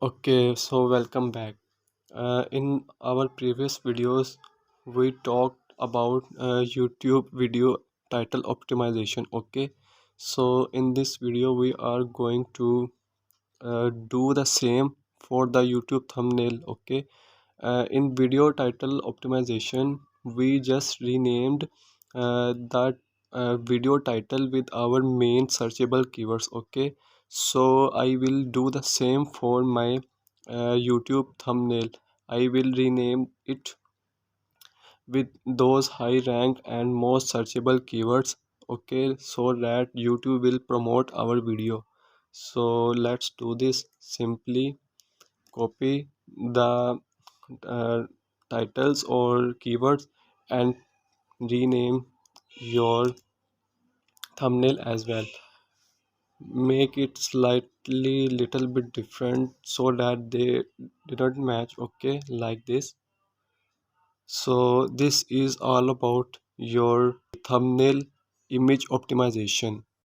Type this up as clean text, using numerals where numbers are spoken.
Okay, so welcome back. In our previous videos, we talked about YouTube video title optimization. Okay, so in this video, we are going to do the same for the YouTube thumbnail. Okay, in video title optimization, we just renamed that video title with our main searchable keywords. Okay, so I will do the same for my YouTube thumbnail. I will rename it with those high rank and most searchable keywords. Okay, so that YouTube will promote our video. So let's do this. Simply copy the uh, titles or keywords and rename your thumbnail as well. Make it slightly little bit different so that they do not match. Okay, like this. So this is all about your thumbnail image optimization.